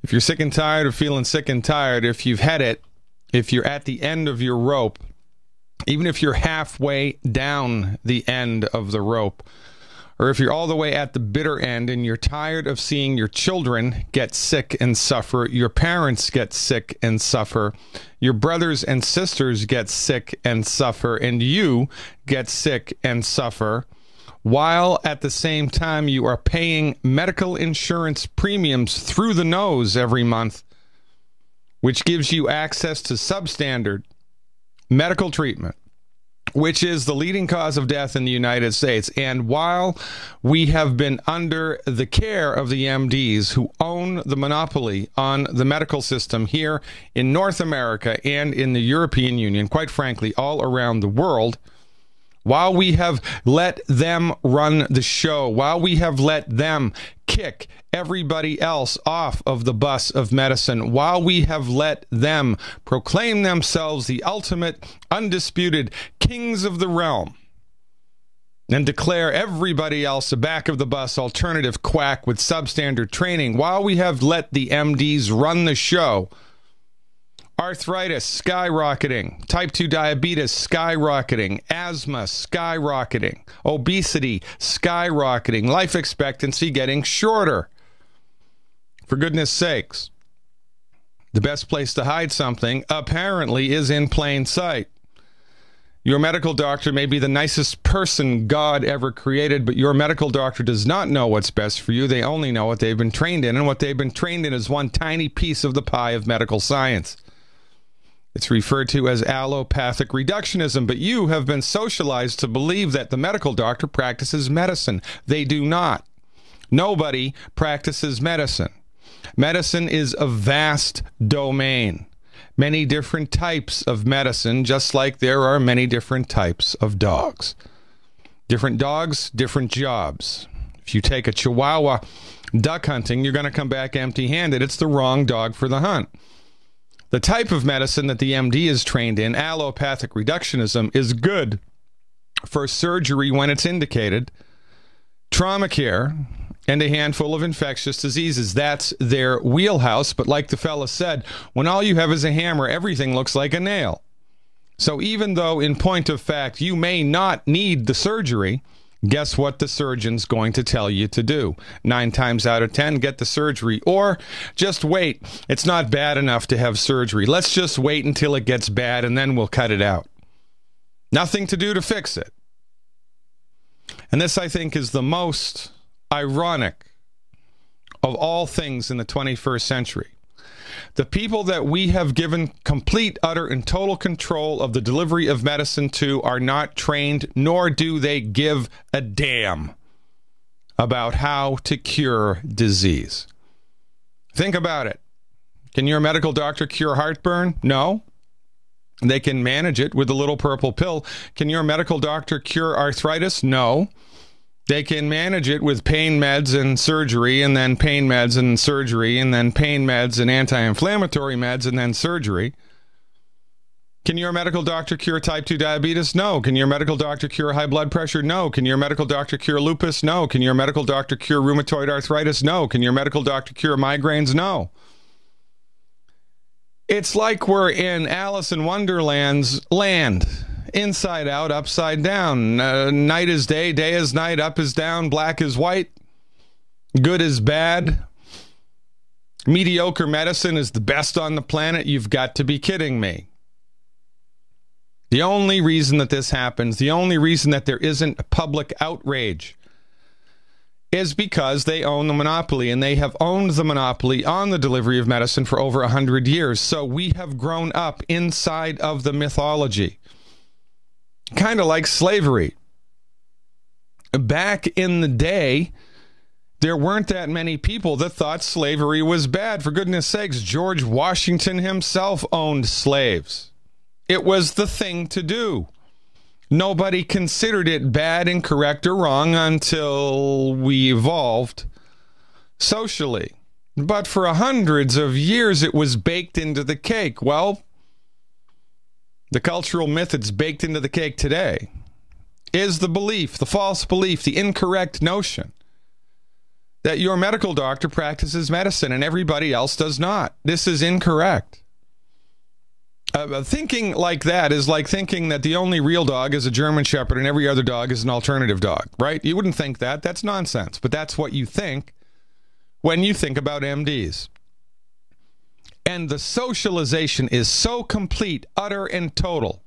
If you're sick and tired of feeling sick and tired, if you've had it, if you're at the end of your rope, even if you're halfway down the end of the rope, or if you're all the way at the bitter end and you're tired of seeing your children get sick and suffer, your parents get sick and suffer, your brothers and sisters get sick and suffer, and you get sick and suffer, while at the same time you are paying medical insurance premiums through the nose every month, which gives you access to substandard medical treatment, which is the leading cause of death in the United States. And while we have been under the care of the MDs who own the monopoly on the medical system here in North America and in the European Union, quite frankly, all around the world, while we have let them run the show, while we have let them kick everybody else off of the bus of medicine, while we have let them proclaim themselves the ultimate, undisputed kings of the realm and declare everybody else a back-of-the-bus alternative quack with substandard training, while we have let the MDs run the show, arthritis skyrocketing, type 2 diabetes skyrocketing, asthma skyrocketing, obesity skyrocketing, life expectancy getting shorter. For goodness sakes, the best place to hide something apparently is in plain sight. Your medical doctor may be the nicest person God ever created, but your medical doctor does not know what's best for you. They only know what they've been trained in, and what they've been trained in is one tiny piece of the pie of medical science. It's referred to as allopathic reductionism, but you have been socialized to believe that the medical doctor practices medicine. They do not. Nobody practices medicine. Medicine is a vast domain. Many different types of medicine, just like there are many different types of dogs. Different dogs, different jobs. If you take a Chihuahua duck hunting, you're going to come back empty-handed. It's the wrong dog for the hunt. The type of medicine that the MD is trained in, allopathic reductionism, is good for surgery when it's indicated, trauma care, and a handful of infectious diseases. That's their wheelhouse. But like the fella said, when all you have is a hammer, everything looks like a nail. So even though in point of fact you may not need the surgery, guess what the surgeon's going to tell you to do? 9 times out of 10, get the surgery. Or just wait. It's not bad enough to have surgery. Let's just wait until it gets bad and then we'll cut it out. Nothing to do to fix it. And this, I think, is the most ironic of all things in the 21st century. The people that we have given complete, utter, and total control of the delivery of medicine to are not trained, nor do they give a damn about how to cure disease. Think about it. Can your medical doctor cure heartburn? No. They can manage it with a little purple pill. Can your medical doctor cure arthritis? No. They can manage it with pain meds and surgery, and then pain meds and surgery, and then pain meds and anti-inflammatory meds, and then surgery. Can your medical doctor cure type 2 diabetes? No. Can your medical doctor cure high blood pressure? No. Can your medical doctor cure lupus? No. Can your medical doctor cure rheumatoid arthritis? No. Can your medical doctor cure migraines? No. It's like we're in Alice in Wonderland's land. Inside out, upside down. Night is day, day is night, up is down, black is white, good is bad. Mediocre medicine is the best on the planet. You've got to be kidding me. The only reason that this happens, the only reason that there isn't public outrage is because they own the monopoly, and they have owned the monopoly on the delivery of medicine for over 100 years. So we have grown up inside of the mythology. Kind of like slavery. Back in the day, there weren't that many people that thought slavery was bad. For goodness sakes, George Washington himself owned slaves. It was the thing to do. Nobody considered it bad, incorrect, or wrong until we evolved socially. But for hundreds of years, it was baked into the cake. Well, the cultural myth that's baked into the cake today is the belief, the false belief, the incorrect notion that your medical doctor practices medicine and everybody else does not. This is incorrect. Thinking like that is like thinking that the only real dog is a German Shepherd and every other dog is an alternative dog, right? You wouldn't think that. That's nonsense. But that's what you think when you think about MDs. And the socialization is so complete, utter, and total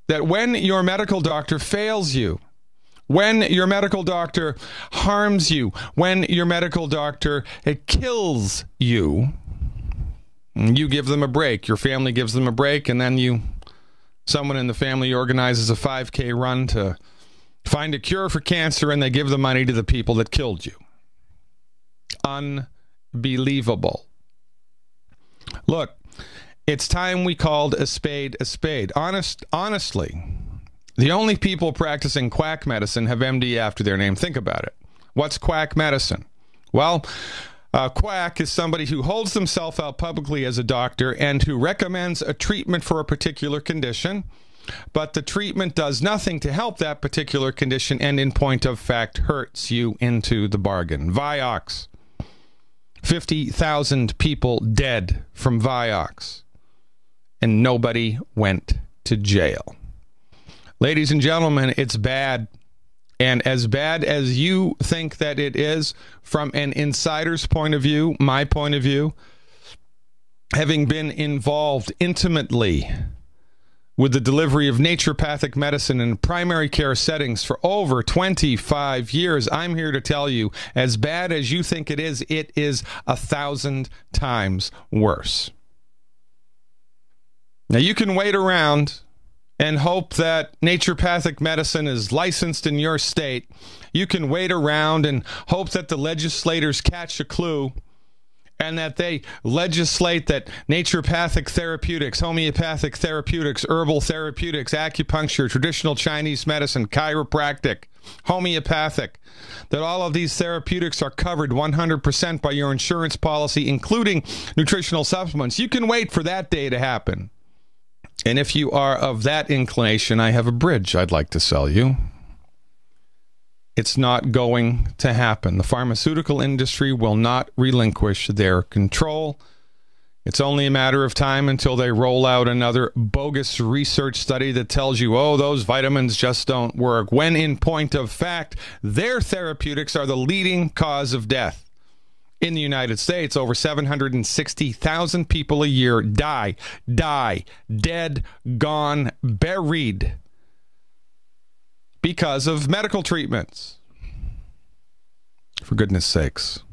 that when your medical doctor fails you, when your medical doctor harms you, when your medical doctor kills you, you give them a break. Your family gives them a break, and then someone in the family organizes a 5K run to find a cure for cancer, and they give the money to the people that killed you. Unbelievable. Look, it's time we called a spade a spade. Honestly, the only people practicing quack medicine have MD after their name. Think about it. What's quack medicine? Well, quack is somebody who holds themselves out publicly as a doctor and who recommends a treatment for a particular condition, but the treatment does nothing to help that particular condition and in point of fact hurts you into the bargain. Vioxx. 50,000 people dead from Vioxx, and nobody went to jail. Ladies and gentlemen, it's bad. And as bad as you think that it is, from an insider's point of view, my point of view, having been involved intimately with the delivery of naturopathic medicine in primary care settings for over 25 years, I'm here to tell you, as bad as you think it is 1,000 times worse. Now, you can wait around and hope that naturopathic medicine is licensed in your state. You can wait around and hope that the legislators catch a clue and that they legislate that naturopathic therapeutics, homeopathic therapeutics, herbal therapeutics, acupuncture, traditional Chinese medicine, chiropractic, homeopathic, that all of these therapeutics are covered 100% by your insurance policy, including nutritional supplements. You can wait for that day to happen. And if you are of that inclination, I have a bridge I'd like to sell you. It's not going to happen. The pharmaceutical industry will not relinquish their control. It's only a matter of time until they roll out another bogus research study that tells you, oh, those vitamins just don't work, when in point of fact, their therapeutics are the leading cause of death. In the United States, over 760,000 people a year die, dead, gone, buried, because of medical treatments. For goodness sakes.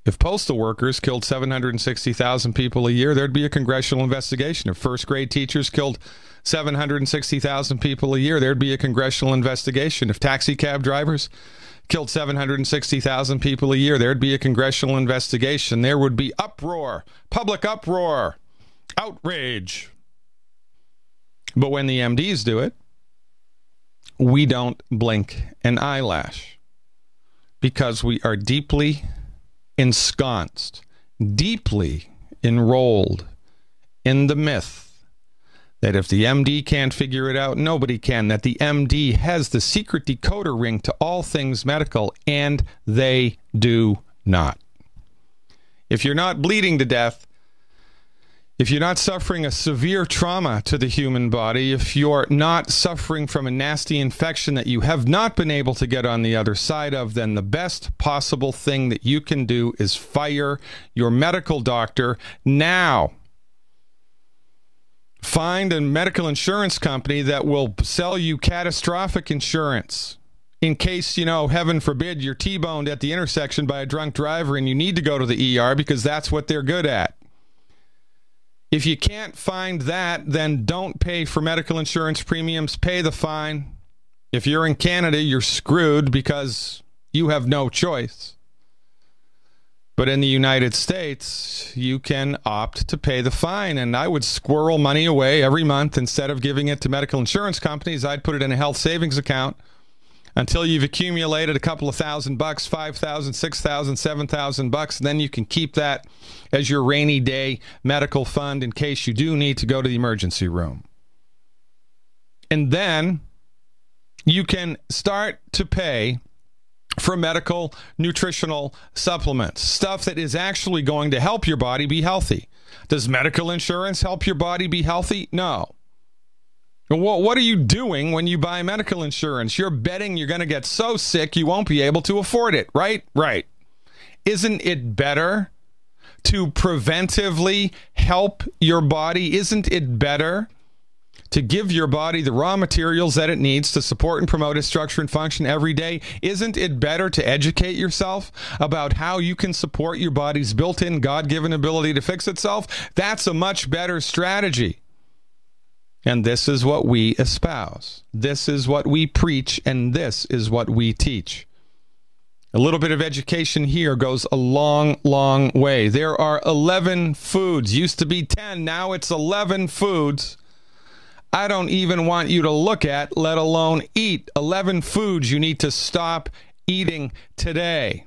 If postal workers killed 760,000 people a year, there'd be a congressional investigation. If first grade teachers killed 760,000 people a year, there'd be a congressional investigation. If taxi cab drivers killed 760,000 people a year, there'd be a congressional investigation. There would be uproar, public uproar, outrage. But when the MDs do it, we don't blink an eyelash because we are deeply ensconced, deeply enrolled in the myth that if the MD can't figure it out, nobody can, that the MD has the secret decoder ring to all things medical, and they do not. If you're not bleeding to death, if you're not suffering a severe trauma to the human body, if you're not suffering from a nasty infection that you have not been able to get on the other side of, then the best possible thing that you can do is fire your medical doctor now. Find a medical insurance company that will sell you catastrophic insurance in case, heaven forbid, you're T-boned at the intersection by a drunk driver and you need to go to the ER because that's what they're good at. If you can't find that, then don't pay for medical insurance premiums. Pay the fine. If you're in Canada, you're screwed because you have no choice. But in the United States, you can opt to pay the fine. And I would squirrel money away every month. Instead of giving it to medical insurance companies, I'd put it in a health savings account until you've accumulated a couple of $1,000, $5,000, $6,000, $7,000. Then you can keep that as your rainy day medical fund in case you do need to go to the emergency room. And then you can start to pay for medical nutritional supplements, stuff that is actually going to help your body be healthy. Does medical insurance help your body be healthy? No. What are you doing when you buy medical insurance? You're betting you're going to get so sick you won't be able to afford it, right? Right. Isn't it better to preventively help your body? Isn't it better to give your body the raw materials that it needs to support and promote its structure and function every day? Isn't it better to educate yourself about how you can support your body's built-in God-given ability to fix itself? That's a much better strategy. And this is what we espouse. This is what we preach, and this is what we teach. A little bit of education here goes a long, long way. There are 11 foods. Used to be 10. Now it's 11 foods I don't even want you to look at, let alone eat. 11 foods you need to stop eating today.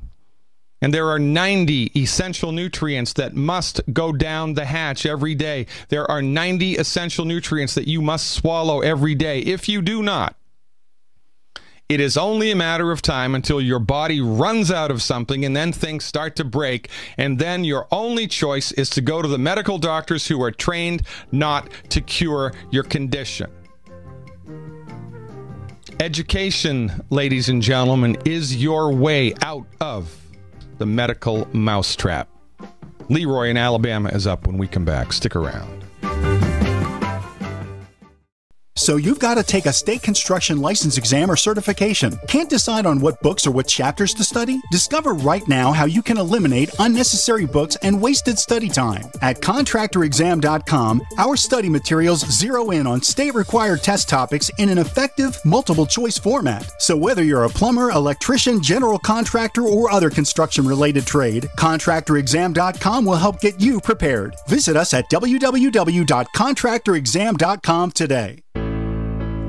And there are 90 essential nutrients that must go down the hatch every day. There are 90 essential nutrients that you must swallow every day. If you do not, it is only a matter of time until your body runs out of something, and then things start to break. And then your only choice is to go to the medical doctors who are trained not to cure your condition. Education, ladies and gentlemen, is your way out of the medical mousetrap. Leroy in Alabama is up when we come back. Stick around. So you've got to take a state construction license exam or certification. Can't decide on what books or what chapters to study? Discover right now how you can eliminate unnecessary books and wasted study time. At contractorexam.com, our study materials zero in on state-required test topics in an effective, multiple-choice format. So whether you're a plumber, electrician, general contractor, or other construction-related trade, contractorexam.com will help get you prepared. Visit us at www.contractorexam.com today.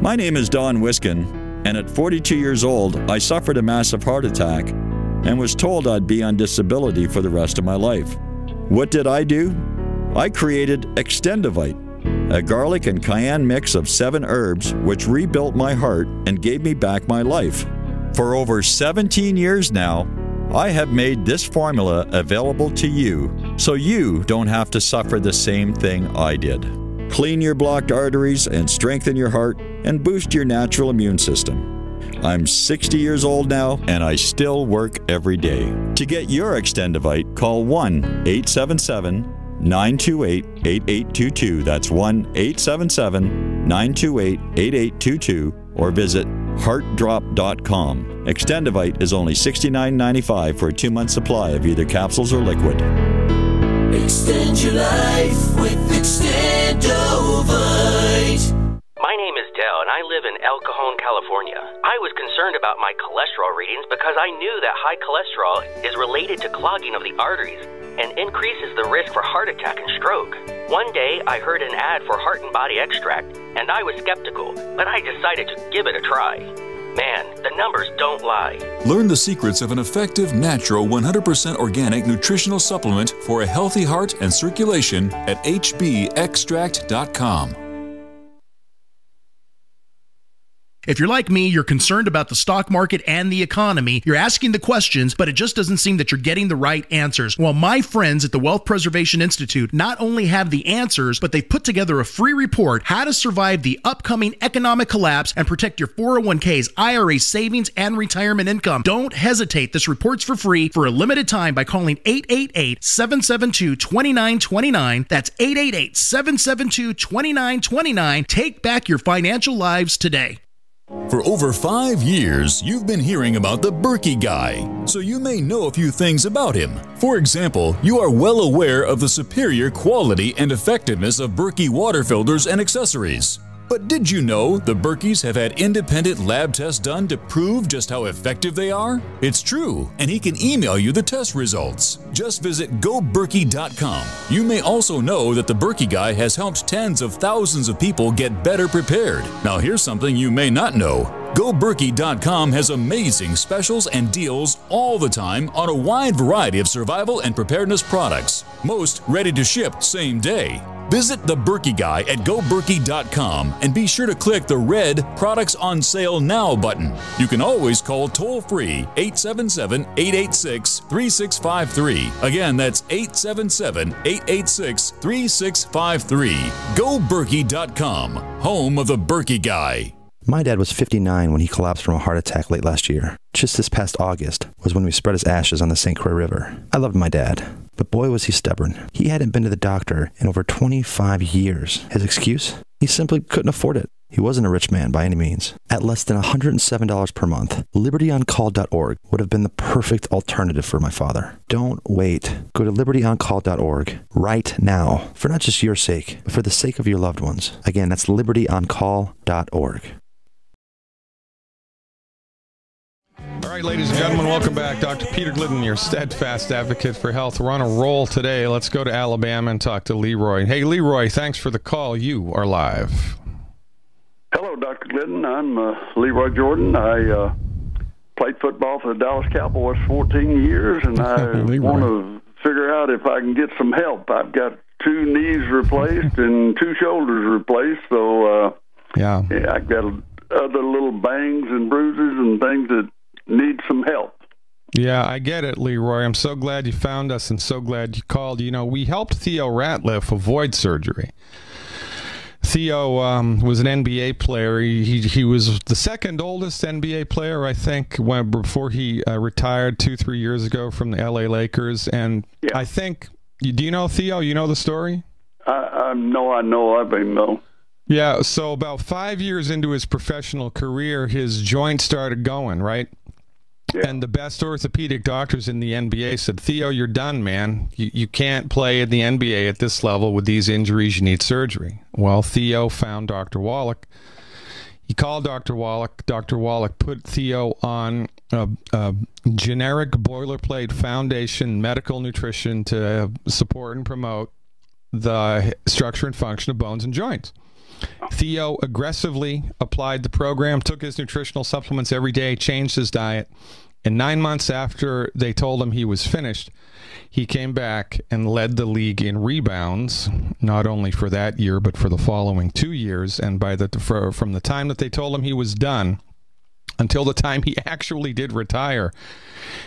My name is Don Wiskin, and at 42 years old, I suffered a massive heart attack and was told I'd be on disability for the rest of my life. What did I do? I created Extendivite, a garlic and cayenne mix of 7 herbs which rebuilt my heart and gave me back my life. For over 17 years now, I have made this formula available to you so you don't have to suffer the same thing I did. Clean your blocked arteries and strengthen your heart and boost your natural immune system. I'm 60 years old now and I still work every day. To get your Extendivite, call 1-877-928-8822. That's 1-877-928-8822 or visit heartdrop.com. Extendivite is only $69.95 for a 2-month supply of either capsules or liquid. Extend your life with Extendovite. My name is Dell, and I live in El Cajon, California. I was concerned about my cholesterol readings because I knew that high cholesterol is related to clogging of the arteries and increases the risk for heart attack and stroke. One day, I heard an ad for Heart and Body Extract, and I was skeptical, but I decided to give it a try. Man, the numbers don't lie. Learn the secrets of an effective, natural, 100% organic nutritional supplement for a healthy heart and circulation at hbextract.com. If you're like me, you're concerned about the stock market and the economy. You're asking the questions, but it just doesn't seem that you're getting the right answers. Well, my friends at the Wealth Preservation Institute not only have the answers, but they've put together a free report, How to Survive the Upcoming Economic Collapse and Protect Your 401ks, IRA savings, and retirement income. Don't hesitate. This report's for free for a limited time by calling 888-772-2929. That's 888-772-2929. Take back your financial lives today. For over 5 years, you've been hearing about the Berkey Guy, so you may know a few things about him. For example, you are well aware of the superior quality and effectiveness of Berkey water filters and accessories. But did you know the Berkeys have had independent lab tests done to prove just how effective they are? It's true, and he can email you the test results. Just visit goberkey.com. You may also know that the Berkey Guy has helped tens of thousands of people get better prepared. Now here's something you may not know. GoBerkey.com has amazing specials and deals all the time on a wide variety of survival and preparedness products, most ready to ship same day. Visit The Berkey Guy at GoBerkey.com and be sure to click the red Products on Sale Now button. You can always call toll-free 877-886-3653. Again, that's 877-886-3653. GoBerkey.com, home of The Berkey Guy. My dad was 59 when he collapsed from a heart attack late last year. Just this past August was when we spread his ashes on the St. Croix River. I loved my dad, but boy was he stubborn. He hadn't been to the doctor in over 25 years. His excuse? He simply couldn't afford it. He wasn't a rich man by any means. At less than $107 per month, LibertyOnCall.org would have been the perfect alternative for my father. Don't wait. Go to LibertyOnCall.org right now, for not just your sake, but for the sake of your loved ones. Again, that's LibertyOnCall.org. All right, ladies and gentlemen, welcome back. Dr. Peter Glidden, your steadfast advocate for health. We're on a roll today. Let's go to Alabama and talk to Leroy. Hey, Leroy, thanks for the call. You are live. Hello, Dr. Glidden. I'm Leroy Jordan. I played football for the Dallas Cowboys 14 years, and I want to figure out if I can get some help. I've got 2 knees replaced and 2 shoulders replaced, so yeah, I've got other little bangs and bruises and things that need some help. Yeah, I get it, Leroy. I'm so glad you found us and so glad you called. You know, we helped Theo Ratliff avoid surgery. Theo was an NBA player. He was the second oldest NBA player, I think, before he retired 2-3 years ago from the LA Lakers. And yeah. I think, do you know Theo? You know the story? I know of him, though. Yeah, so about 5 years into his professional career, his joint started going, right? Yeah. And the best orthopedic doctors in the NBA said, Theo, you're done, man. You can't play in the NBA at this level with these injuries. You need surgery. Well, Theo found Dr. Wallach. He called Dr. Wallach. Dr. Wallach put Theo on a generic boilerplate foundation medical nutrition to support and promote the structure and function of bones and joints. Theo aggressively applied the program, took his nutritional supplements every day, changed his diet, and 9 months after they told him he was finished, he came back and led the league in rebounds, not only for that year, but for the following 2 years. And from the time that they told him he was done until the time he actually did retire,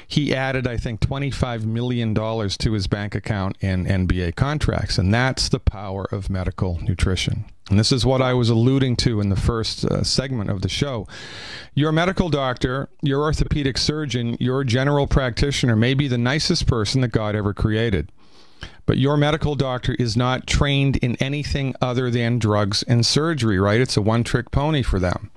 he added, I think, $25 million to his bank account in NBA contracts. And that's the power of medical nutrition. And this is what I was alluding to in the first segment of the show. Your medical doctor, your orthopedic surgeon, your general practitioner may be the nicest person that God ever created. But your medical doctor is not trained in anything other than drugs and surgery, right? It's a one-trick pony for them.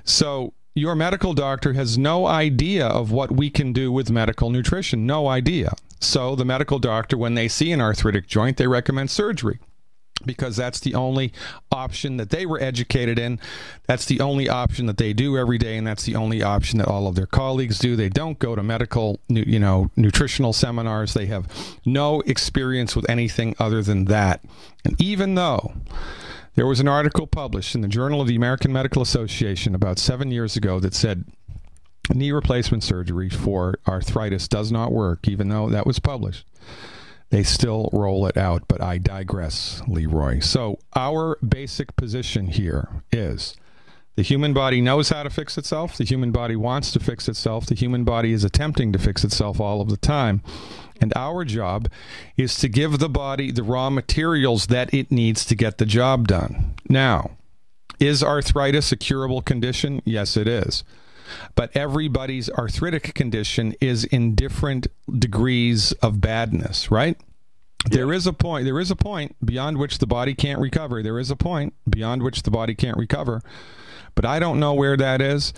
So your medical doctor has no idea of what we can do with medical nutrition. No idea. So the medical doctor, when they see an arthritic joint, they recommend surgery, because that's the only option that they were educated in. That's the only option that they do every day, and that's the only option that all of their colleagues do. They don't go to medical, nutritional seminars. They have no experience with anything other than that. And even though there was an article published in the Journal of the American Medical Association about 7 years ago that said knee replacement surgery for arthritis does not work, even though that was published, they still roll it out. But I digress, Leroy. So our basic position here is the human body knows how to fix itself. The human body wants to fix itself. The human body is attempting to fix itself all of the time. And our job is to give the body the raw materials that it needs to get the job done. Now, is arthritis a curable condition? Yes, it is. But everybody's arthritic condition is in different degrees of badness, right? Yeah. There is a point beyond which the body can't recover. There is a point beyond which the body can't recover. But I don't know where that is.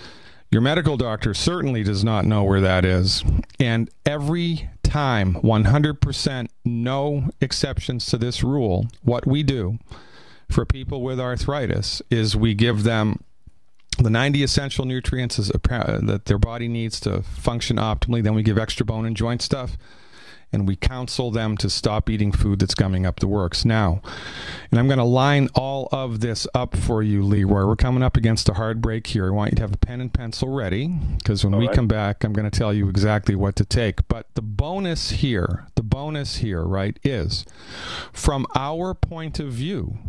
Your medical doctor certainly does not know where that is. And every time, 100%, no exceptions to this rule, what we do for people with arthritis is we give them the 90 essential nutrients that their body needs to function optimally. Then we give extra bone and joint stuff, and we counsel them to stop eating food that's gumming up the works. Now, and I'm going to line all of this up for you, Leroy. We're coming up against a hard break here. I want you to have a pen and pencil ready, because when we come back, I'm going to tell you exactly what to take. But the bonus here, the bonus here, right, is from our point of view,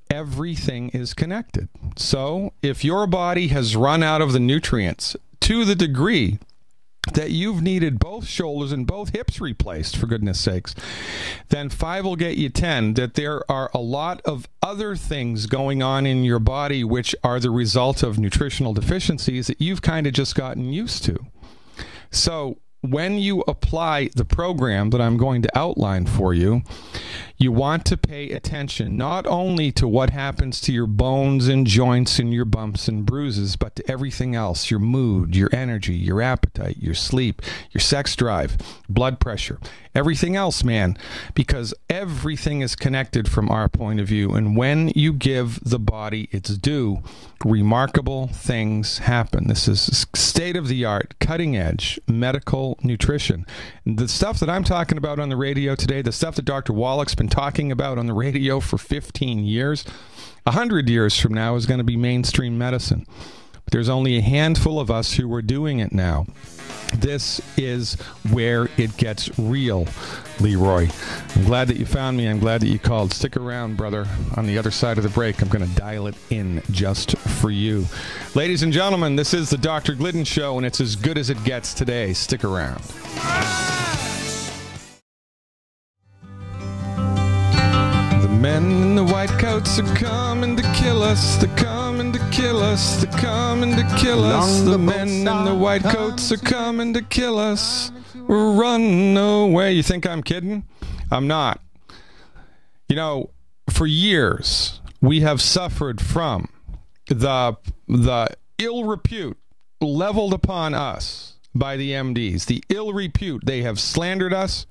everything is connected. So if your body has run out of the nutrients to the degree that you've needed both shoulders and both hips replaced, for goodness sakes, then 5 will get you 10, that there are a lot of other things going on in your body which are the result of nutritional deficiencies that you've kind of just gotten used to. So when you apply the program that I'm going to outline for you, you want to pay attention not only to what happens to your bones and joints and your bumps and bruises, but to everything else, your mood, your energy, your appetite, your sleep, your sex drive, blood pressure, everything else, man, because everything is connected from our point of view. And when you give the body its due, remarkable things happen. This is state-of-the-art, cutting-edge medical nutrition. The stuff that I'm talking about on the radio today, the stuff that Dr. Wallach's been talking about on the radio for 15 years, 100 years from now is going to be mainstream medicine. But there's only a handful of us who are doing it now. This is where it gets real, Leroy. I'm glad that you found me. I'm glad that you called. Stick around, brother. On the other side of the break, I'm going to dial it in just for you. Ladies and gentlemen, this is the Dr. Glidden Show, and it's as good as it gets today. Stick around. Men in the white coats are coming to kill us. They're coming to kill us. They're coming to kill us. The men in the white coats are coming to kill us. Run away. You think I'm kidding? I'm not. You know, for years, we have suffered from the ill repute leveled upon us by the MDs. The ill repute. They have slandered us.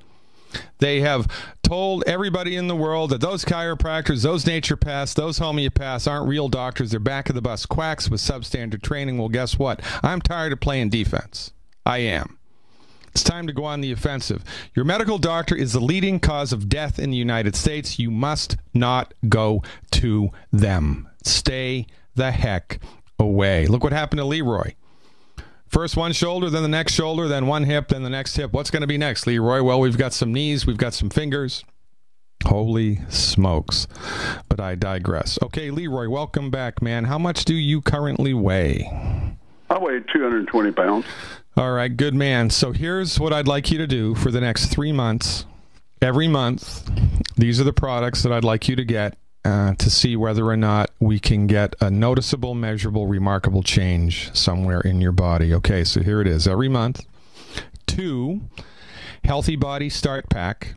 They have told everybody in the world that those chiropractors, those naturopaths, those homeopaths aren't real doctors. They're back-of-the-bus quacks with substandard training. Well, guess what? I'm tired of playing defense. I am. It's time to go on the offensive. Your medical doctor is the leading cause of death in the United States. You must not go to them. Stay the heck away. Look what happened to Leroy. First one shoulder, then the next shoulder, then one hip, then the next hip. What's going to be next, Leroy? Well, we've got some knees, we've got some fingers. Holy smokes. But I digress. Okay, Leroy, welcome back, man. How much do you currently weigh? I weigh 220 pounds. All right, good man. So here's what I'd like you to do for the next 3 months. Every month, these are the products that I'd like you to get to see whether or not we can get a noticeable, measurable, remarkable change somewhere in your body. Okay, so here it is. Every month, 2 Healthy Body Start Pack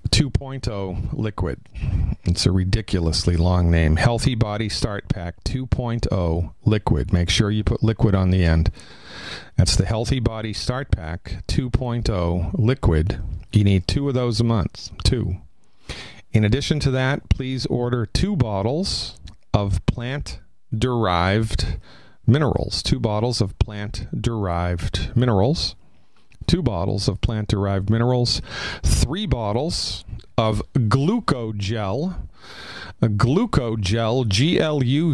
2.0 Liquid. It's a ridiculously long name. Healthy Body Start Pack 2.0 Liquid. Make sure you put liquid on the end. That's the Healthy Body Start Pack 2.0 Liquid. You need 2 of those a month. 2. In addition to that, please order 2 bottles of plant-derived minerals. 2 bottles of plant-derived minerals. 2 bottles of plant-derived minerals. 3 bottles of Glucogel. Glucogel, G-L-U-C-O-G-E-L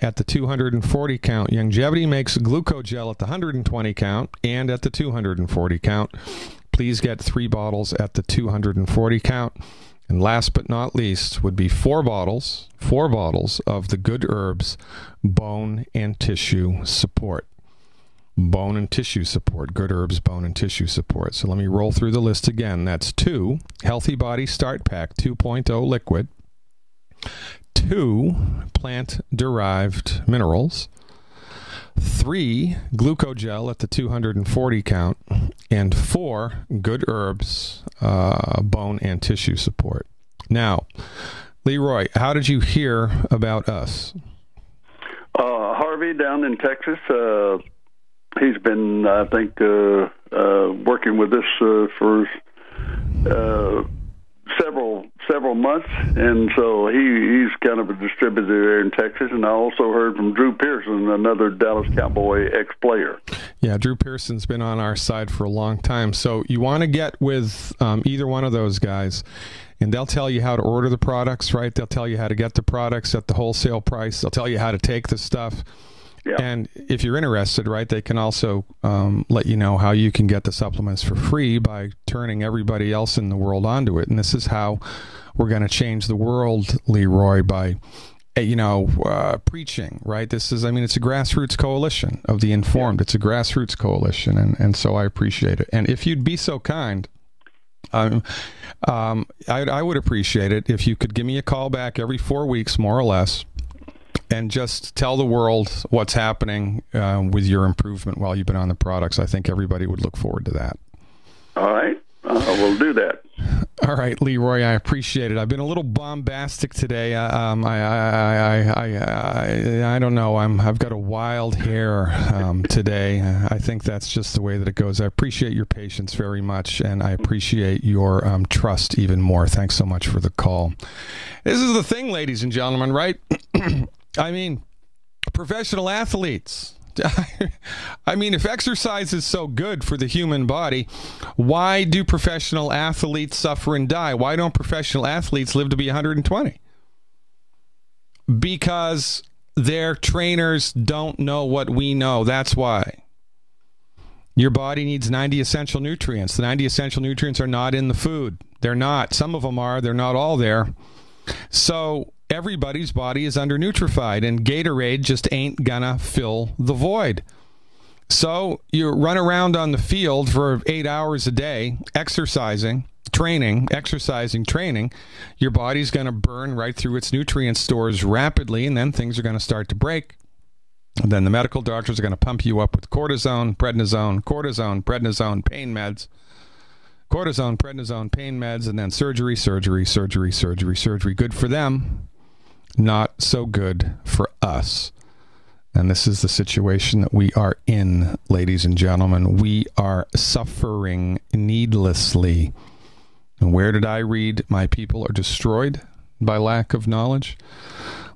at the 240 count. Longevity makes Glucogel at the 120 count and at the 240 count. Please get 3 bottles at the 240 count. And last but not least would be 4 bottles of the Good Herbs Bone and Tissue Support. Bone and Tissue Support. Good Herbs Bone and Tissue Support. So let me roll through the list again. That's 2 Healthy Body Start Pack 2.0 Liquid. 2 plant-derived minerals. 3 Glucogel at the 240 count, and 4 Good Herbs Bone and Tissue Support. Now, Leroy, how did you hear about us? Harvey down in Texas. He's been, I think, working with us for several months, and so he's kind of a distributor there in Texas. And I also heard from Drew Pearson, another Dallas Cowboy ex-player. Yeah, Drew Pearson's been on our side for a long time. So you want to get with either one of those guys, and they'll tell you how to order the products, right? They'll tell you how to get the products at the wholesale price. They'll tell you how to take the stuff. Yeah. And if you're interested, right, they can also let you know how you can get the supplements for free by turning everybody else in the world onto it. And this is how we're going to change the world, Leroy, by preaching, right? This is, it's a grassroots coalition of the informed. It's a grassroots coalition, and so I appreciate it. And if you'd be so kind, I would appreciate it if you could give me a call back every 4 weeks, more or less, and just tell the world what's happening with your improvement while you've been on the products. I think everybody would look forward to that. All right. We'll do that. All right, Leroy, I appreciate it. I've been a little bombastic today. I don't know. I've got a wild hair today. I think that's just the way that it goes. I appreciate your patience very much, and I appreciate your trust even more. Thanks so much for the call. This is the thing, ladies and gentlemen, right? Professional athletes. If exercise is so good for the human body, why do professional athletes suffer and die? Why don't professional athletes live to be 120? Because their trainers don't know what we know. That's why. Your body needs 90 essential nutrients. The 90 essential nutrients are not in the food. They're not. Some of them are. They're not all there. So everybody's body is under-nutrified, and Gatorade just ain't gonna fill the void. So you run around on the field for 8 hours a day, exercising, training. Your body's going to burn right through its nutrient stores rapidly, and then things are going to start to break. And then the medical doctors are going to pump you up with cortisone, prednisone, pain meds. Cortisone, prednisone, pain meds, and then surgery. Good for them. Not so good for us. And this is the situation that we are in, ladies and gentlemen. We are suffering needlessly. And where did I read? My people are destroyed by lack of knowledge.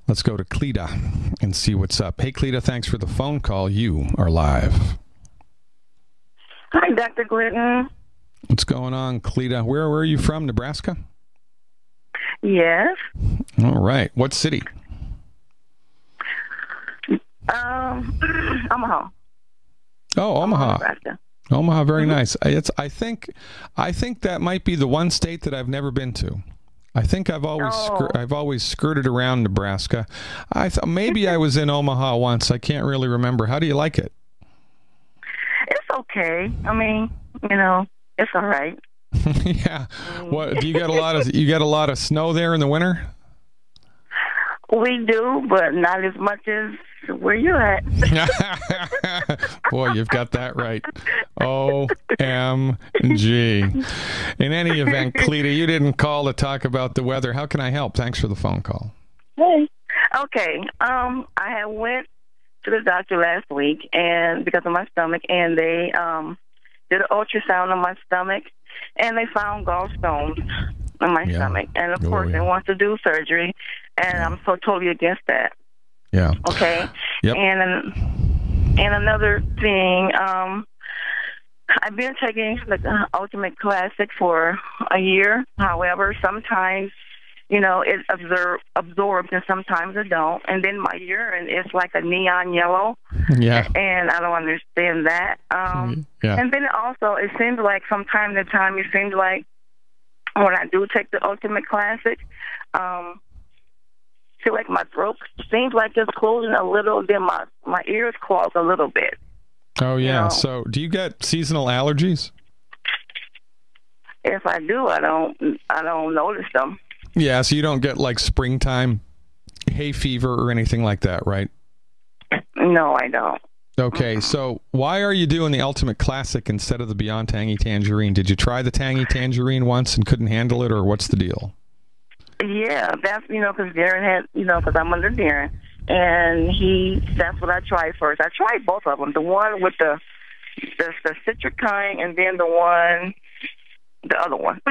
Let's go to Cleta and see what's up. Hey, Cleta, thanks for the phone call. You are live. Hi, Dr. Glidden. What's going on, Cleta? Where are you from? Nebraska? Yes. All right. What city? Omaha. Oh, Omaha. Nebraska. Omaha, very nice. I think that might be the one state that I've never been to. I think I've always skirted around Nebraska. I thought maybe I was in Omaha once. I can't really remember. How do you like it? It's okay. It's all right. Yeah. What do you get a lot of snow there in the winter? We do, but not as much as where you're at. Boy, you've got that right. OMG. In any event, Cleta, you didn't call to talk about the weather. How can I help? Thanks for the phone call. Hey. Okay. I had went to the doctor last week and because of my stomach, and they did an ultrasound on my stomach, and they found gallstones in my stomach. And, of course, they want to do surgery, and I'm so totally against that. Yeah. Okay? Yep. And another thing, I've been taking the Ultimate Classic for a year. However, sometimes, it absorbs and sometimes it don't. And then my urine is like a neon yellow. Yeah. And I don't understand that. And then it seems like from time to time, it seems like when I do take the Ultimate Classic, feel like my throat seems like it's closing a little, then my ears close a little bit. Oh, yeah. So do you get seasonal allergies? If I do, I don't notice them. Yeah, so you don't get like springtime hay fever or anything like that, right? No, I don't. Okay, so why are you doing the Ultimate Classic instead of the Beyond Tangy Tangerine? Did you try the Tangy Tangerine once and couldn't handle it, or what's the deal? Yeah, that's, because Darren had, because I'm under Darren, and that's what I tried first. I tried both of them, the one with the citric kind, and then the other one.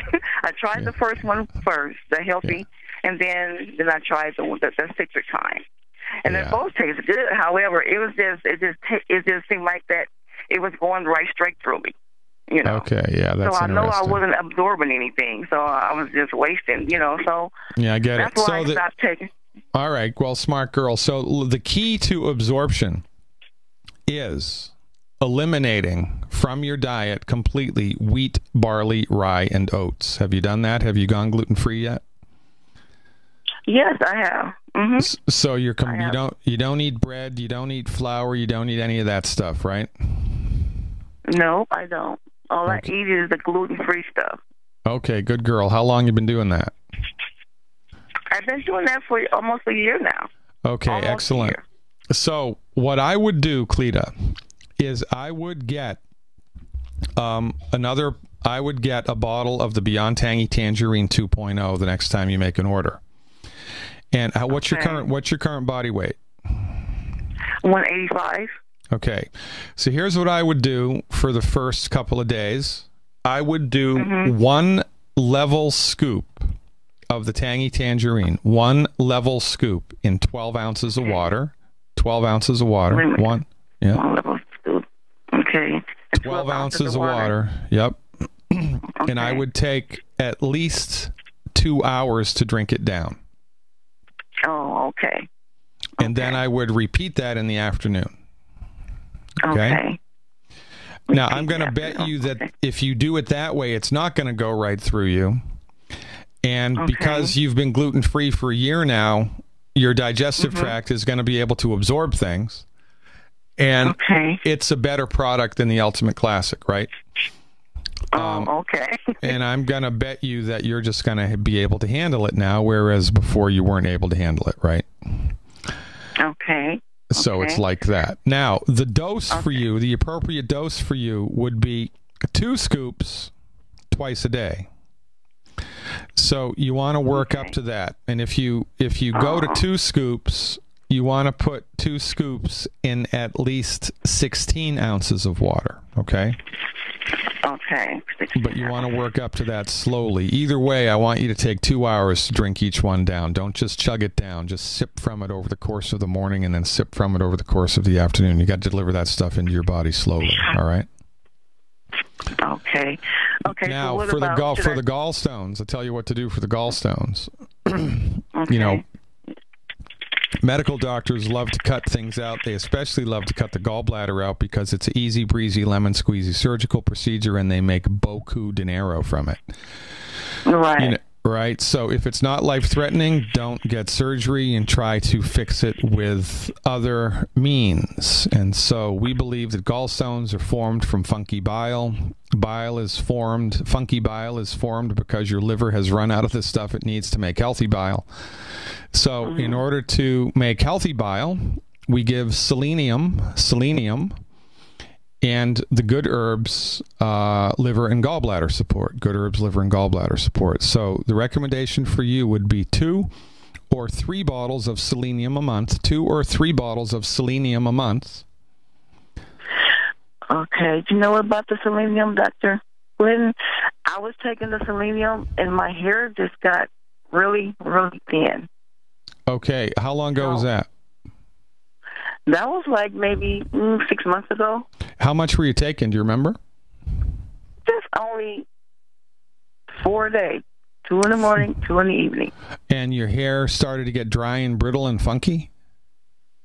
I tried the first one first, the healthy, and then I tried the citric kind. And they both taste good. However, it just seemed like that it was going right straight through me. Okay, yeah, that's so I know I wasn't absorbing anything, so I was just wasting, so yeah, I get that's it. Why I stopped taking. All right, well, smart girl. So the key to absorption is eliminating from your diet completely wheat, barley, rye, and oats. Have you done that? Have you gone gluten-free yet? Yes, I have. Mm-hmm. So you don't eat bread, you don't eat flour, you don't eat any of that stuff, right? No, I don't. All I eat is the gluten-free stuff. Okay, good girl. How long you been doing that? I've been doing that for almost a year now. Okay, almost excellent. So what I would do, Cleta, is I would get a bottle of the Beyond Tangy Tangerine 2.0 the next time you make an order. And what's your current body weight? 185. Okay. So here's what I would do for the first couple of days. I would do 1 level scoop of the Tangy Tangerine. 1 level scoop in 12 ounces of water. 12 ounces of water. One level scoop. Okay. 12 ounces of water. Yep. Okay. And I would take at least 2 hours to drink it down. Oh, okay. And then I would repeat that in the afternoon. Okay. Now, I'm going to bet you that if you do it that way, it's not going to go right through you. And because you've been gluten-free for a year now, your digestive tract is going to be able to absorb things. And it's a better product than the Ultimate Classic, right? And I'm going to bet you that you're just going to be able to handle it now, whereas before you weren't able to handle it, right? Okay. So it's like that. Now, the dose for you, the appropriate dose for you would be 2 scoops twice a day. So you want to work up to that. And if you go to 2 scoops, you want to put 2 scoops in at least 16 ounces of water, okay? Okay. But you want to work up to that slowly. Either way, I want you to take 2 hours to drink each one down. Don't just chug it down. Just sip from it over the course of the morning and then sip from it over the course of the afternoon. You got to deliver that stuff into your body slowly, all right? Okay. Now, so for the gallstones, I'll tell you what to do for the gallstones. You know, medical doctors love to cut things out. They especially love to cut the gallbladder out because it's an easy breezy, lemon squeezy surgical procedure, and they make beaucoup dinero from it. Right. You know, right? So if it's not life-threatening, don't get surgery and try to fix it with other means. And so we believe that gallstones are formed from funky bile. Funky bile is formed because your liver has run out of the stuff it needs to make healthy bile. So in order to make healthy bile, we give selenium, and the Good Herbs liver and gallbladder support. Good Herbs liver and gallbladder support. So the recommendation for you would be 2 or 3 bottles of selenium a month. 2 or 3 bottles of selenium a month. Okay. Do you know about the selenium, Doctor? When I was taking the selenium and my hair just got really, really thin. Okay. How long ago was that? That was like maybe 6 months ago. How much were you taking? Do you remember? Just only 4 days. 2 in the morning, 2 in the evening. And your hair started to get dry and brittle and funky?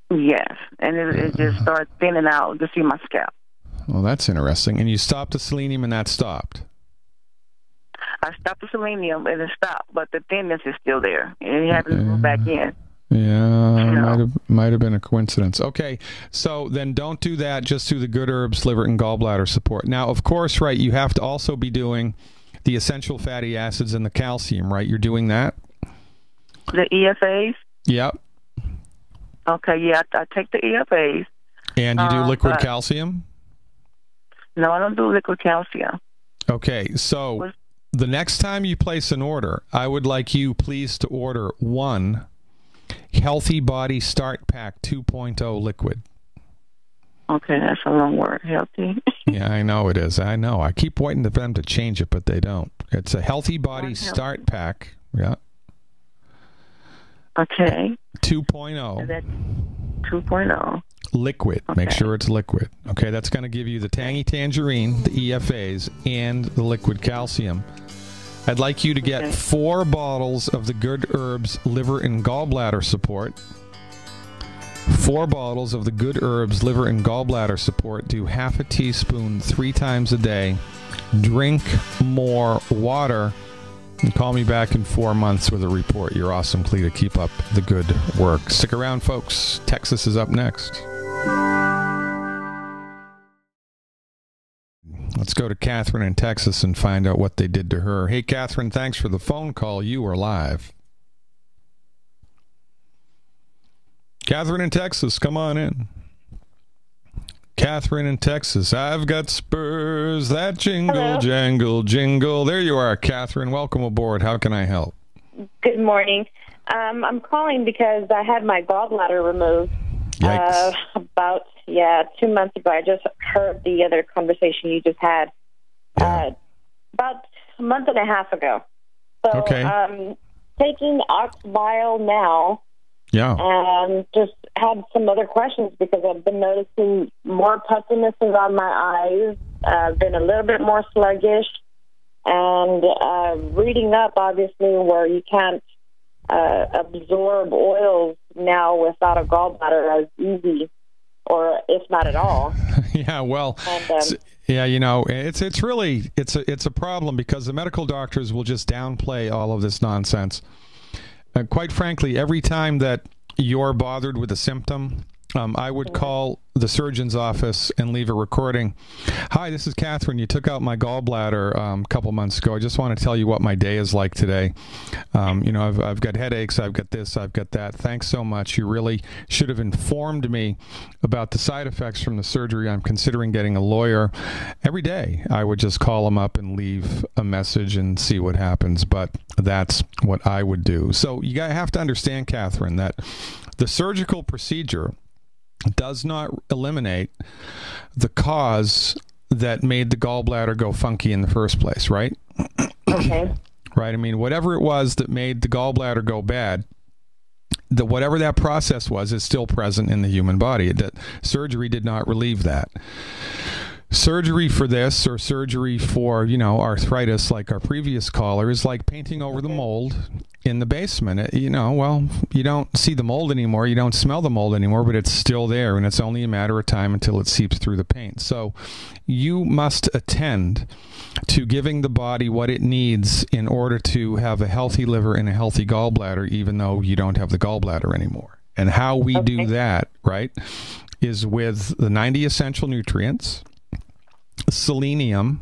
Yes. And it just started thinning out to see my scalp. Well, that's interesting. And you stopped the selenium and that stopped? I stopped the selenium and it stopped, but the thinness is still there. And it hasn't moved back in. Yeah, might have been a coincidence. Okay, so then don't do that. Just do the Good Herbs liver and gallbladder support. Now, of course, right, you have to also be doing the essential fatty acids and the calcium, right? You're doing that? The EFAs? Yep. Okay, yeah, I take the EFAs. And you do liquid calcium? No, I don't do liquid calcium. Okay, so the next time you place an order, I would like you please to order 1 Healthy Body Start Pack 2.0 liquid. Okay, that's a long word, healthy. Yeah, I know it is. I know. I keep waiting for them to change it, but they don't. It's a Healthy Body Start Pack. Yeah. Okay. 2.0. That's 2.0. Liquid. Okay. Make sure it's liquid. Okay, that's going to give you the Tangy Tangerine, the EFAs, and the liquid calcium. I'd like you to get 4 bottles of the Good Herbs liver and gallbladder support, 4 bottles of the Good Herbs Liver and Gallbladder Support. Do half a teaspoon 3 times a day. Drink more water. And call me back in 4 months with a report. You're awesome, Cleta. Keep up the good work. Stick around, folks. Texas is up next. Let's go to Catherine in Texas and find out what they did to her. Hey, Catherine, thanks for the phone call. You are live. Catherine in Texas, come on in. Catherine in Texas, I've got spurs that jingle, Hello. jangle, jingle. There you are, Catherine. Welcome aboard. How can I help? Good morning. I'm calling because I had my gallbladder removed about 2 months ago. I just heard the other conversation you just had about a month and a half ago. So I'm taking Ox Bile now. Yeah. And just had some other questions because I've been noticing more puffiness around my eyes. I've been a little bit more sluggish. And reading up, obviously, where you can't absorb oils now without a gallbladder as easy, or if not at all. Yeah, well, and, yeah, you know, it's really a problem because the medical doctors will just downplay all of this nonsense. Quite frankly, every time that you're bothered with a symptom, I would call the surgeon's office and leave a recording. Hi, this is Catherine. You took out my gallbladder a couple months ago. I just want to tell you what my day is like today. You know, I've got headaches. I've got this. I've got that. Thanks so much. You really should have informed me about the side effects from the surgery. I'm considering getting a lawyer. Every day, I would just call them up and leave a message and see what happens. But that's what I would do. So you have to understand, Catherine, that the surgical procedure does not eliminate the cause that made the gallbladder go funky in the first place, right? Okay. Right. I mean, whatever it was that made the gallbladder go bad, whatever that process was, is still present in the human body. That surgery did not relieve that. Surgery for this, or surgery for, you know, arthritis, like our previous caller, is like painting over the mold in the basement. You know, well, you don't see the mold anymore, you don't smell the mold anymore, but it's still there, and it's only a matter of time until it seeps through the paint. So you must attend to giving the body what it needs in order to have a healthy liver and a healthy gallbladder, even though you don't have the gallbladder anymore. And how we do that, right, is with the 90 essential nutrients, selenium,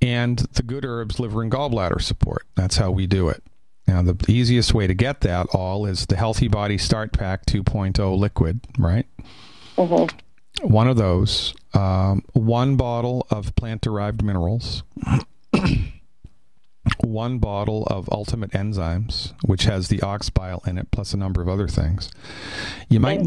and the Good Herbs Liver and Gallbladder Support. That's how we do it. Now, the easiest way to get that all is the Healthy Body Start Pack 2.0 liquid, right? Mm-hmm. One of those, 1 bottle of plant-derived minerals, 1 bottle of Ultimate Enzymes, which has the ox bile in it, plus a number of other things. You might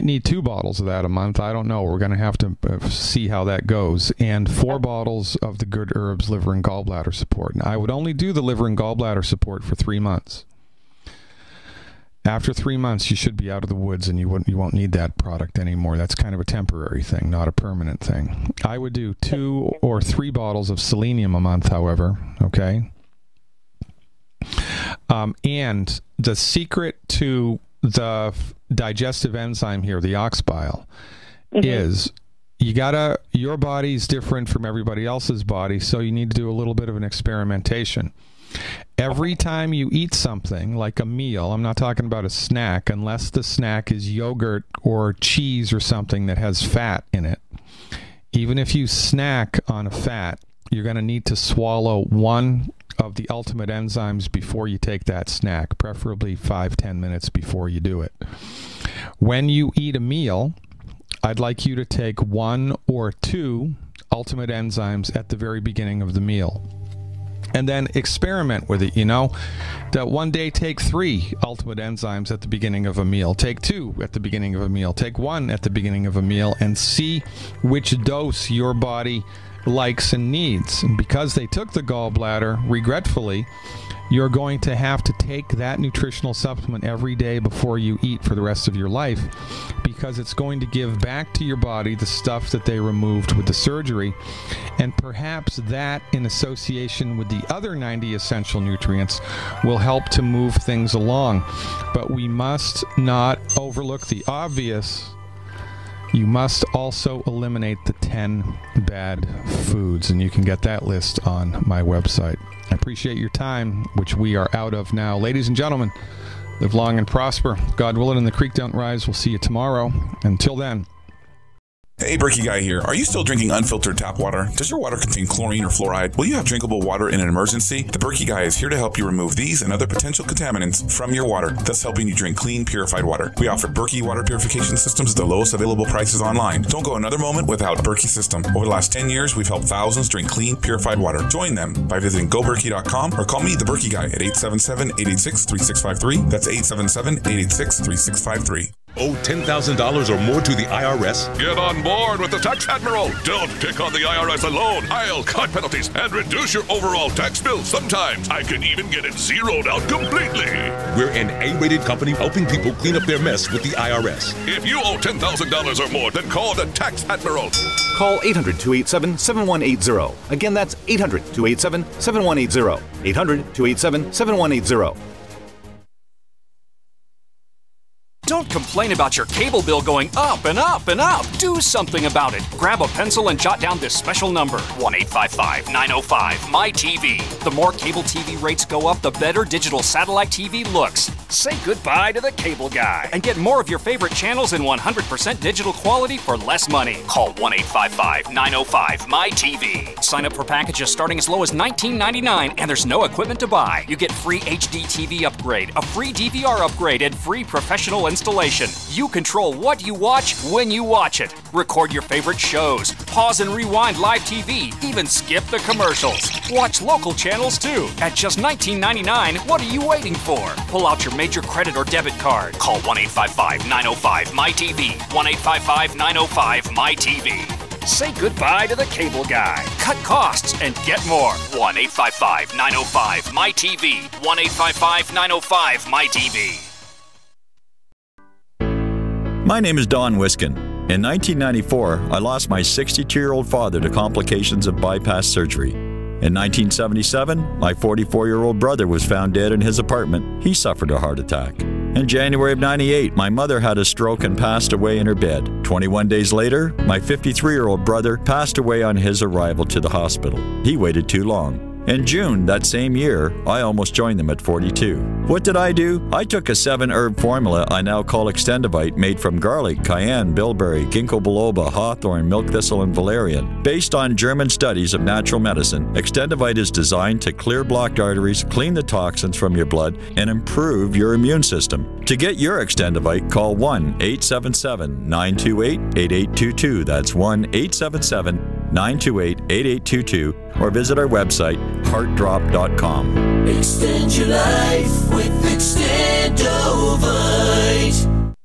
need 2 bottles of that a month. I don't know. We're going to have to see how that goes. And 4 bottles of the Good Herbs Liver and Gallbladder Support. Now, I would only do the Liver and Gallbladder Support for 3 months. After 3 months, you should be out of the woods, and you won't need that product anymore. That's kind of a temporary thing, not a permanent thing. I would do 2 or 3 bottles of selenium a month, however. Okay. And the secret to the digestive enzyme here, the ox bile, is your body's different from everybody else's body, so you need to do a little bit of an experimentation. Every time you eat something like a meal, I'm not talking about a snack, unless the snack is yogurt or cheese or something that has fat in it. Even if you snack on a fat, you're going to need to swallow 1 of the Ultimate Enzymes before you take that snack, preferably 5-10 minutes before you do it. When you eat a meal, I'd like you to take 1 or 2 Ultimate Enzymes at the very beginning of the meal. And then experiment with it, you know. That one day take 3 Ultimate Enzymes at the beginning of a meal. Take 2 at the beginning of a meal. Take 1 at the beginning of a meal, and see which dose your body likes and needs. And because they took the gallbladder, regretfully, you're going to have to take that nutritional supplement every day before you eat for the rest of your life, because it's going to give back to your body the stuff that they removed with the surgery. And perhaps that, in association with the other 90 essential nutrients, will help to move things along. But we must not overlook the obvious. You must also eliminate the 10 bad foods, and you can get that list on my website. I appreciate your time, which we are out of now. Ladies and gentlemen, live long and prosper. God willing, and the creek don't rise. We'll see you tomorrow. Until then. Hey, Berkey Guy here. Are you still drinking unfiltered tap water? Does your water contain chlorine or fluoride? Will you have drinkable water in an emergency? The Berkey Guy is here to help you remove these and other potential contaminants from your water, thus helping you drink clean, purified water. We offer Berkey water purification systems at the lowest available prices online. Don't go another moment without Berkey system. Over the last 10 years, we've helped thousands drink clean, purified water. Join them by visiting goberkey.com or call me, the Berkey Guy, at 877-886-3653. That's 877-886-3653. Owe $10,000 or more to the IRS? Get on board with the Tax Admiral. Don't pick on the IRS alone. I'll cut penalties and reduce your overall tax bill. Sometimes I can even get it zeroed out completely. We're an A-rated company helping people clean up their mess with the IRS. If you owe $10,000 or more, then call the Tax Admiral. Call 800-287-7180. Again, that's 800-287-7180. 800-287-7180. Don't complain about your cable bill going up and up and up. Do something about it. Grab a pencil and jot down this special number, 1-855-905-MY-TV. The more cable TV rates go up, the better digital satellite TV looks. Say goodbye to the cable guy and get more of your favorite channels in 100% digital quality for less money. Call 1-855-905-MY-TV. Sign up for packages starting as low as $19.99, and there's no equipment to buy. You get free HD TV upgrade, a free DVR upgrade, and free professional installation. You control what you watch when you watch it. Record your favorite shows, pause and rewind live TV, even skip the commercials. Watch local channels too. At just $19.99, what are you waiting for? Pull out your major credit or debit card. Call 1-855-905-MY-TV. 1-855-905-MY-TV. Say goodbye to the cable guy. Cut costs and get more. 1-855-905-MY-TV. 1-855-905-MY-TV. My name is Don Wiskin. In 1994, I lost my 62-year-old father to complications of bypass surgery. In 1977, my 44-year-old brother was found dead in his apartment. He suffered a heart attack. In January of '98, my mother had a stroke and passed away in her bed. 21 days later, my 53-year-old brother passed away on his arrival to the hospital. He waited too long. In June that same year, I almost joined them at 42. What did I do? I took a 7-herb formula I now call Extendivite, made from garlic, cayenne, bilberry, ginkgo biloba, hawthorn, milk thistle, and valerian. Based on German studies of natural medicine, Extendivite is designed to clear blocked arteries, clean the toxins from your blood, and improve your immune system. To get your Extendivite, call 1-877-928-8822. That's 1-877-928-8822, or visit our website, heartdrop.com. Extend your life with Extendovite.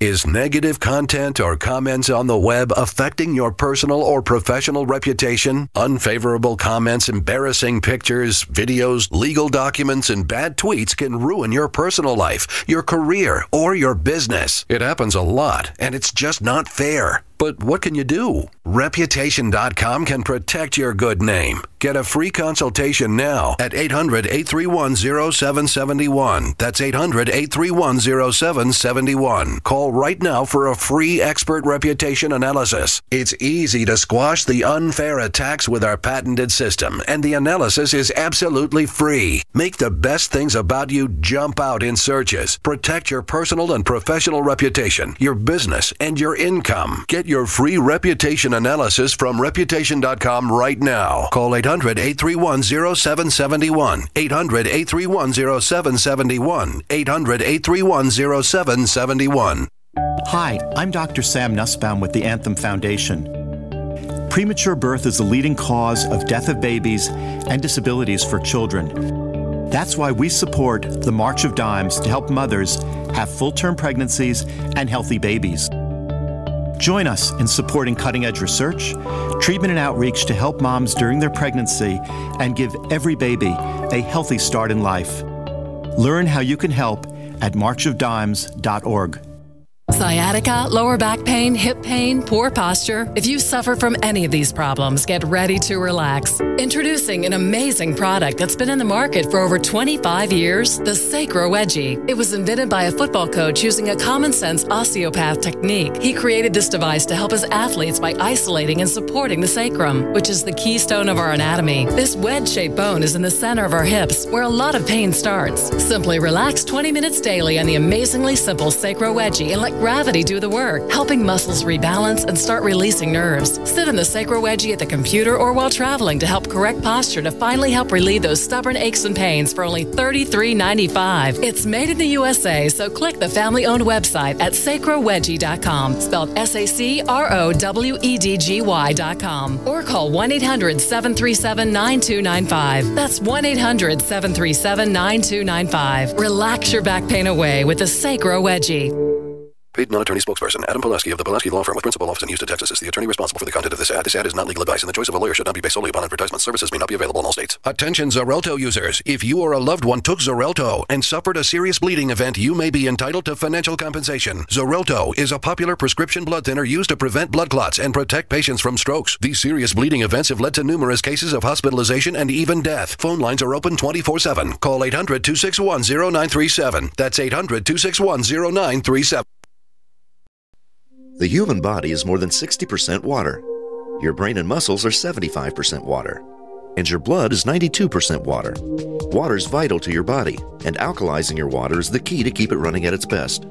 Is negative content or comments on the web affecting your personal or professional reputation? Unfavorable comments, embarrassing pictures, videos, legal documents, and bad tweets can ruin your personal life, your career, or your business. It happens a lot, and it's just not fair. But what can you do? Reputation.com can protect your good name. Get a free consultation now at 800-831-0771. That's 800-831-0771. Call right now for a free expert reputation analysis. It's easy to squash the unfair attacks with our patented system, and the analysis is absolutely free. Make the best things about you jump out in searches. Protect your personal and professional reputation, your business, and your income. Get your free reputation analysis from Reputation.com right now. Call 800-831-0771. 800-831-0771. 800-831-0771. Hi, I'm Dr. Sam Nussbaum with the Anthem Foundation. Premature birth is the leading cause of death of babies and disabilities for children. That's why we support the March of Dimes to help mothers have full-term pregnancies and healthy babies. Join us in supporting cutting-edge research, treatment and outreach to help moms during their pregnancy and give every baby a healthy start in life. Learn how you can help at marchofdimes.org. Sciatica, lower back pain, hip pain, poor posture. If you suffer from any of these problems, get ready to relax. Introducing an amazing product that's been in the market for over 25 years, the Sacro Wedgie. It was invented by a football coach using a common sense osteopath technique. He created this device to help his athletes by isolating and supporting the sacrum, which is the keystone of our anatomy. This wedge-shaped bone is in the center of our hips, where a lot of pain starts. Simply relax 20 minutes daily on the amazingly simple Sacro Wedgie and let gravity do the work, helping muscles rebalance and start releasing nerves. Sit in the Sacro Wedgie at the computer or while traveling to help correct posture to finally help relieve those stubborn aches and pains for only $33.95. It's made in the USA, so click the family-owned website at sacrowedgie.com, spelled SACROWEDGY.com, or call 1-800-737-9295. That's 1-800-737-9295. Relax your back pain away with the Sacro Wedgie. Paid non-attorney spokesperson Adam Pulaski of the Pulaski Law Firm with principal office in Houston, Texas is the attorney responsible for the content of this ad. This ad is not legal advice, and the choice of a lawyer should not be based solely upon advertisement. Services may not be available in all states. Attention Xarelto users. If you or a loved one took Xarelto and suffered a serious bleeding event, you may be entitled to financial compensation. Xarelto is a popular prescription blood thinner used to prevent blood clots and protect patients from strokes. These serious bleeding events have led to numerous cases of hospitalization and even death. Phone lines are open 24/7. Call 800-261-0937. That's 800-261-0937. The human body is more than 60% water. Your brain and muscles are 75% water. And your blood is 92% water. Water is vital to your body, and alkalizing your water is the key to keep it running at its best.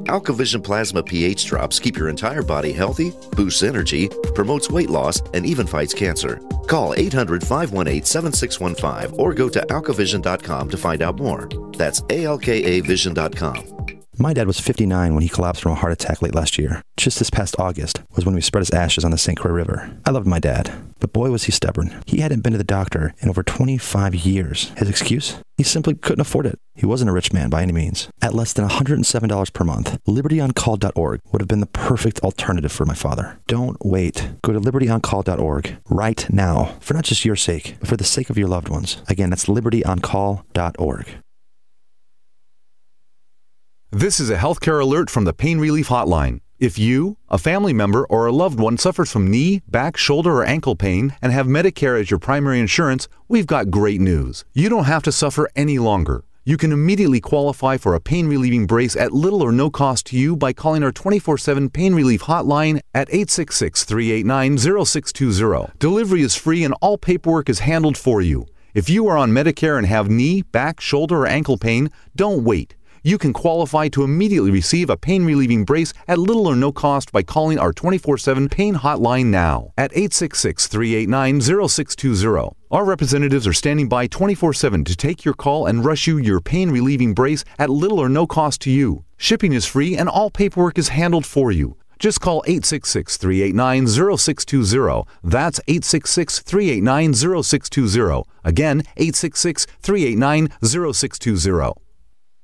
AlkaVision Plasma pH drops keep your entire body healthy, boosts energy, promotes weight loss, and even fights cancer. Call 800-518-7615 or go to alkavision.com to find out more. That's ALKAvision.com. My dad was 59 when he collapsed from a heart attack late last year. Just this past August was when we spread his ashes on the St. Croix River. I loved my dad, but boy was he stubborn. He hadn't been to the doctor in over 25 years. His excuse? He simply couldn't afford it. He wasn't a rich man by any means. At less than $107 per month, LibertyOnCall.org would have been the perfect alternative for my father. Don't wait. Go to LibertyOnCall.org right now, for not just your sake, but for the sake of your loved ones. Again, that's LibertyOnCall.org. This is a healthcare alert from the Pain Relief Hotline. If you, a family member, or a loved one suffers from knee, back, shoulder, or ankle pain and have Medicare as your primary insurance, we've got great news. You don't have to suffer any longer. You can immediately qualify for a pain-relieving brace at little or no cost to you by calling our 24/7 Pain Relief Hotline at 866-389-0620. Delivery is free and all paperwork is handled for you. If you are on Medicare and have knee, back, shoulder, or ankle pain, don't wait. You can qualify to immediately receive a pain-relieving brace at little or no cost by calling our 24/7 Pain Hotline now at 866-389-0620. Our representatives are standing by 24/7 to take your call and rush you your pain-relieving brace at little or no cost to you. Shipping is free and all paperwork is handled for you. Just call 866-389-0620. That's 866-389-0620. Again, 866-389-0620.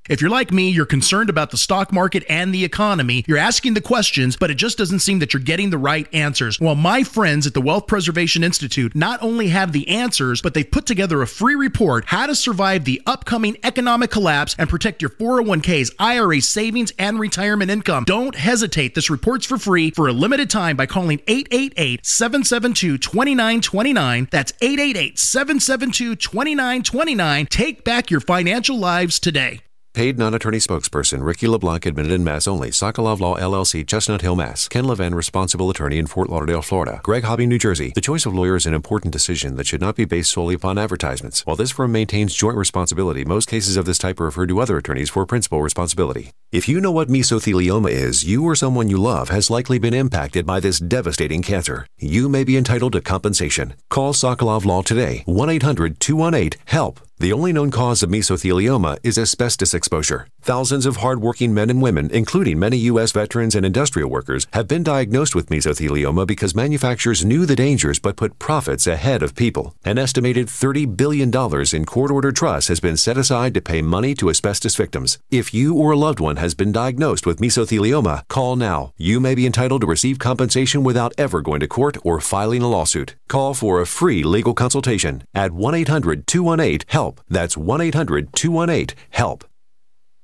If you're like me, you're concerned about the stock market and the economy. You're asking the questions, but it just doesn't seem that you're getting the right answers. Well, my friends at the Wealth Preservation Institute not only have the answers, but they've put together a free report, How to Survive the Upcoming Economic Collapse and Protect Your 401ks, IRA savings, and retirement income. Don't hesitate. This report's for free for a limited time by calling 888-772-2929. That's 888-772-2929. Take back your financial lives today. Paid non-attorney spokesperson Ricky LeBlanc, admitted in Mass only. Sokolov Law, LLC, Chestnut Hill, Mass. Ken Levin, responsible attorney in Fort Lauderdale, Florida. Greg Hobby, New Jersey. The choice of lawyer is an important decision that should not be based solely upon advertisements. While this firm maintains joint responsibility, most cases of this type are referred to other attorneys for principal responsibility. If you know what mesothelioma is, you or someone you love has likely been impacted by this devastating cancer. You may be entitled to compensation. Call Sokolov Law today, 1-800-218-HELP. The only known cause of mesothelioma is asbestos exposure. Thousands of hardworking men and women, including many U.S. veterans and industrial workers, have been diagnosed with mesothelioma because manufacturers knew the dangers but put profits ahead of people. An estimated $30 billion in court-ordered trusts has been set aside to pay money to asbestos victims. If you or a loved one has been diagnosed with mesothelioma, call now. You may be entitled to receive compensation without ever going to court or filing a lawsuit. Call for a free legal consultation at 1-800-218-HELP. That's 1-800-218-HELP.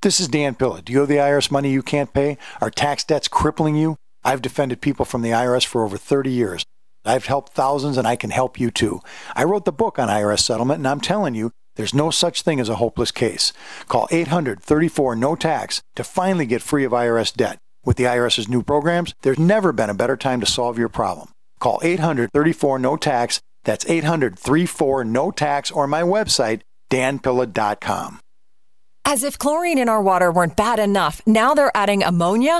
This is Dan Pilla. Do you owe the IRS money you can't pay? Are tax debts crippling you? I've defended people from the IRS for over 30 years. I've helped thousands, and I can help you too. I wrote the book on IRS settlement, and I'm telling you, there's no such thing as a hopeless case. Call 800-34-NO-TAX to finally get free of IRS debt. With the IRS's new programs, there's never been a better time to solve your problem. Call 800-34-NO-TAX. That's 800-34-NO-TAX, or my website, danpilla.com. As if chlorine in our water weren't bad enough, now they're adding ammonia?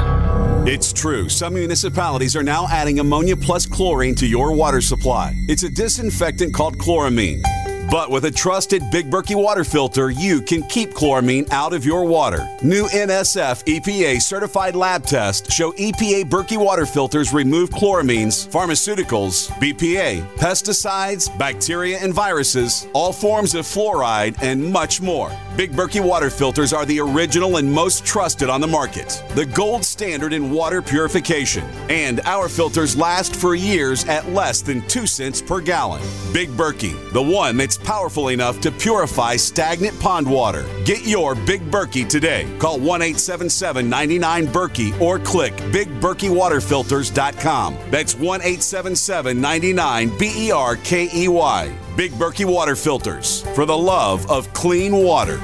It's true. Some municipalities are now adding ammonia plus chlorine to your water supply. It's a disinfectant called chloramine. But with a trusted Big Berkey water filter, you can keep chloramine out of your water. New NSF EPA certified lab tests show EPA Berkey water filters remove chloramines, pharmaceuticals, BPA, pesticides, bacteria and viruses, all forms of fluoride, and much more. Big Berkey water filters are the original and most trusted on the market, the gold standard in water purification. And our filters last for years at less than 2 cents per gallon. Big Berkey, the one that's powerful enough to purify stagnant pond water. Get your Big Berkey today. Call 1-877-99-BERKEY or click BigBerkeyWaterFilters.com. That's 1-877-99-BERKEY. Big Berkey Water Filters, for the love of clean water.